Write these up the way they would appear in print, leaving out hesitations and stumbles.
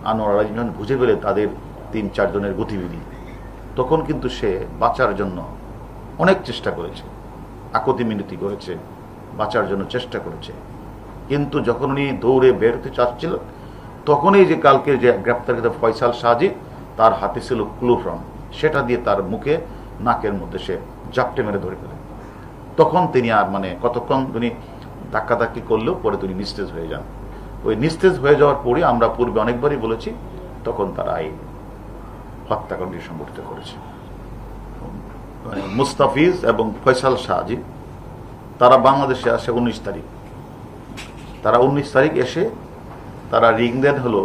আনোয়ার আলীম বুঝে পেলে তাদের ৩-৪ জনের গতিবিধি, তখন কিন্তু সে বাঁচার জন্য অনেক চেষ্টা করেছে, আকুতি মিনতি করেছে, বাঁচার জন্য চেষ্টা করেছে। কিন্তু যখন উনি দৌড়ে বেরোতে চাচ্ছিল, তখনই যে কালকে যে গ্রেপ্তারকৃত ফয়সাল সাজিদ, তার হাতে ছিল ক্লোরফর্ম, সেটা দিয়ে তার মুখে নাকের মধ্যে সে জাপটে মেরে ধরে ফেলেন। তখন তিনি আর কতক্ষণ তিনি ধাক্কাধাক্কি করলেও পরে তিনি নিস্তেজ হয়ে যান। ওই নিস্তেজ হয়ে যাওয়ার পরে আমরা পূর্বে অনেকবারই বলেছি, তখন তারা এই হত্যাকাণ্ড সংগঠিত করেছে। মুস্তাফিজ এবং ফয়সাল সাজিদ তারা বাংলাদেশে আসে 19 তারিখ। তারা 19 তারিখ এসে তারা রিং দেন হলো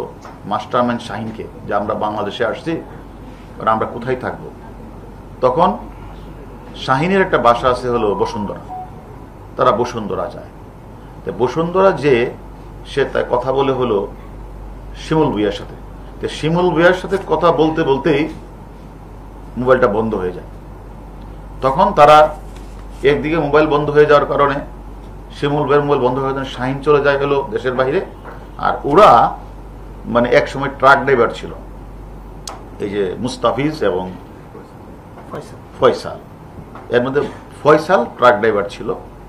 মাস্টারমাইন্ড শাহিনকে, যে আমরা বাংলাদেশে আসছি, আমরা কোথায় থাকব। তখন শাহিনের একটা বাসা আছে হলো বসুন্ধরা, তারা বসুন্ধরা যায়। তো বসুন্ধরা যে সে তাই কথা বলে হলো শিমুল ভুইয়ার সাথে। তো শিমুল ভুইয়ার সাথে কথা বলতে বলতেই মোবাইলটা বন্ধ হয়ে যায়। তখন তারা একদিকে মোবাইল বন্ধ হয়ে যাওয়ার কারণে শিমুল ভুইয়ার মোবাইল বন্ধ হয়ে যাওয়ার শাহিন চলে যায় হলো দেশের বাইরে। আর ওরা এক সময় ট্রাক ড্রাইভার ছিল, এই যে মুস্তাফিজ এবং ফয়সাল, এর মধ্যে ফয়সাল ট্রাক ড্রাইভার ছিল,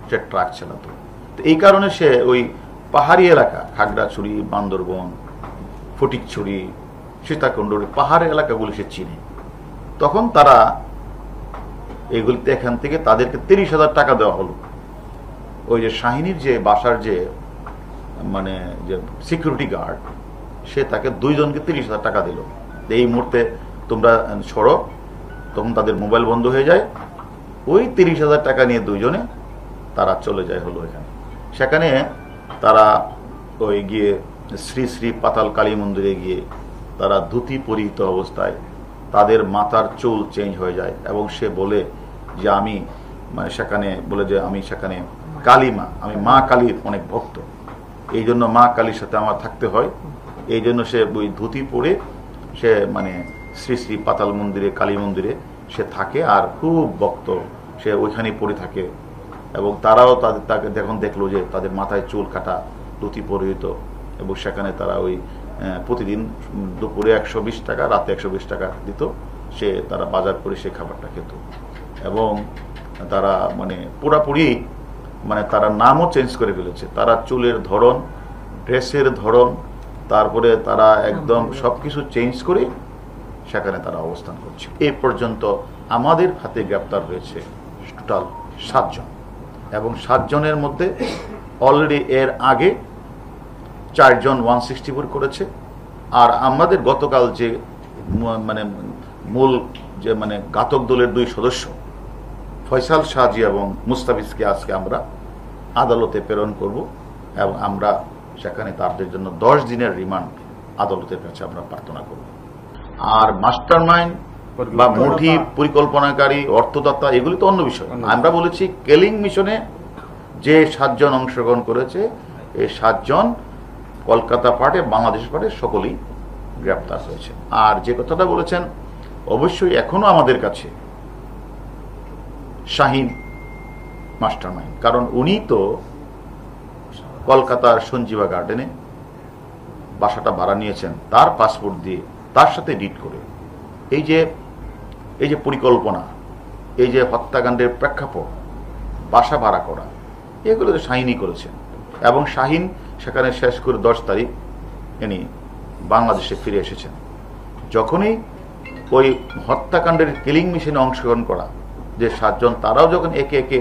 সে ট্রাক চালাতো। তো এই কারণে সে ওই পাহাড়ি এলাকা, খাগড়াছড়ি, বান্দরবন, ফটিকছড়ি, সীতাকুণ্ডুর পাহাড়ি এলাকাগুলো সে চিনে। তখন তারা এগুলিতে এখান থেকে তাদেরকে 30,000 টাকা দেওয়া হলো। ওই যে শাহিনীর যে বাসার যে যে সিকিউরিটি গার্ড, সে তাকে 2 জনকে 30,000 টাকা দিল, এই মুহূর্তে তোমরা ছড়ো। তখন তাদের মোবাইল বন্ধ হয়ে যায়। ওই 30,000 টাকা নিয়ে 2 জনে তারা চলে যায় হলো এখানে। সেখানে তারা ওই গিয়ে শ্রী শ্রী পাতাল কালী মন্দিরে গিয়ে তারা ধুতি পরিহিত অবস্থায়, তাদের মাথার চুল চেঞ্জ হয়ে যায় এবং সে বলে যে আমি সেখানে বলে যে আমি সেখানে কালী মা, আমি মা কালীর অনেক ভক্ত, এই জন্য মা কালীর সাথে আমার থাকতে হয়। এই জন্য সে ওই ধুতি পরে সে শ্রী শ্রী পাতাল মন্দিরে, কালী মন্দিরে সে থাকে আর খুব ভক্ত, সে ওইখানেই পড়ে থাকে। এবং তারাও তাকে যখন দেখলো যে তাদের মাথায় চুল কাটা, ধুতি পরিহিত, এবং সেখানে তারা ওই প্রতিদিন দুপুরে 120 টাকা, রাতে 120 টাকা দিত, সে তারা বাজার করে সে খাবারটা খেত। এবং তারা পুরাপুরি তারা নামও চেঞ্জ করে ফেলেছে, তারা চুলের ধরন, ড্রেসের ধরন, তারপরে তারা একদম সবকিছু চেঞ্জ করে সেখানে তারা অবস্থান করছে। এ পর্যন্ত আমাদের হাতে গ্রেপ্তার হয়েছে টোটাল 7 জন, এবং 7 জনের মধ্যে অলরেডি এর আগে 4 জন 164 করেছে। আর আমাদের গতকাল যে মূল যে ঘাতক দলের 2 সদস্য ফয়সাল সাজি এবং মুস্তাফিজকে আজকে আমরা আদালতে প্রেরণ করব, এবং আমরা সেখানে তাদের জন্য 10 দিনের রিমান্ড আদালতের কাছে আমরা প্রার্থনা করব। আর মাস্টারমাইন্ড বা মোটিভ, পরিকল্পনাকারী, অর্থদাতা, এগুলি তো অন্য বিষয়। আমরা বলেছি কেলিং মিশনে যে 7 জন অংশগ্রহণ করেছে, এই 7 জন কলকাতা পার্টে, বাংলাদেশ পার্টে সকলেই গ্রেপ্তার হয়েছে। আর যে কথাটা বলেছেন, অবশ্যই এখনো আমাদের কাছে শাহিন মাস্টারমাইন্ড, কারণ উনি তো কলকাতার সঞ্জীবা গার্ডেনে বাসাটা ভাড়া নিয়েছেন তার পাসপোর্ট দিয়ে, তার সাথে ডিট করে। এই যে পরিকল্পনা, এই যে হত্যাকাণ্ডের প্রেক্ষাপট, বাসা ভাড়া করা, এগুলো তো শাহিনই করেছেন। এবং শাহিন সেখানে শেষ করে 10 তারিখ ইনি বাংলাদেশে ফিরে এসেছেন। যখনই ওই হত্যাকাণ্ডের কিলিং মিশনে অংশগ্রহণ করা যে 7 জন, তারাও যখন একে একে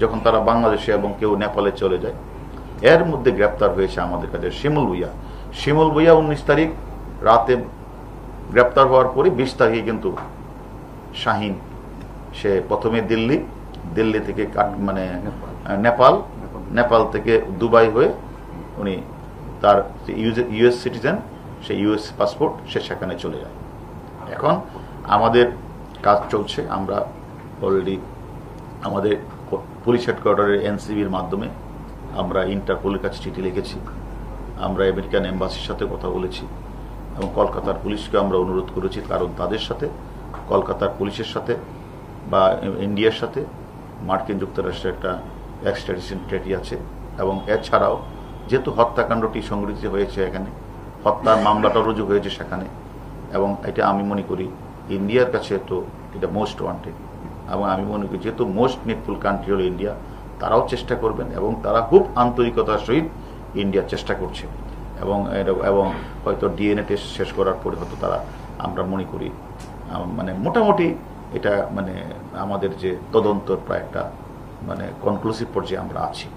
যখন তারা বাংলাদেশে এবং কেউ নেপালে চলে যায়, এর মধ্যে গ্রেপ্তার হয়েছে আমাদের কাছে শিমুল ভুইয়া। শিমুল ভুইয়া 19 তারিখ রাতে গ্রেপ্তার হওয়ার পরে 20 তারিখে কিন্তু শাহিন, সে প্রথমে দিল্লি থেকে নেপাল থেকে দুবাই হয়ে উনি তার ইউএস সিটিজেন, সে ইউএস পাসপোর্ট, সে সেখানে চলে যায়। এখন আমাদের কাজ চলছে, আমরা অলরেডি আমাদের পুলিশ হেডকোয়ার্টারের এনসিবির মাধ্যমে আমরা ইন্টারপোলের কাছে চিঠি লিখেছি, আমরা আমেরিকান এম্বাসির সাথে কথা বলেছি, এবং কলকাতার পুলিশকে আমরা অনুরোধ করেছি, কারণ তাদের সাথে, কলকাতার পুলিশের সাথে বা ইন্ডিয়ার সাথে মার্কিন যুক্তরাষ্ট্রের একটা এক্সট্রাডিশন ট্রিটি আছে। এবং এছাড়াও যেহেতু হত্যাকাণ্ডটি সংঘটিত হয়েছে এখানে, হত্যার মামলাটা রুজু হয়েছে সেখানে, এবং এটা আমি মনে করি ইন্ডিয়ার কাছে তো এটা মোস্ট ওয়ান্টেড, এবং আমি মনে করি যেহেতু মোস্ট নিডফুল কান্ট্রি হলো ইন্ডিয়া, তারাও চেষ্টা করবেন এবং তারা খুব আন্তরিকতার সহিত ইন্ডিয়ার চেষ্টা করছে, এবং হয়তো ডিএনএ টেস্ট শেষ করার পরে হয়তো তারা, আমরা মনে করি মানে মোটামুটি এটা মানে আমাদের যে তদন্তর প্রায় একটা মানে কনক্লুসিভ পর্যায়ে আমরা আছি।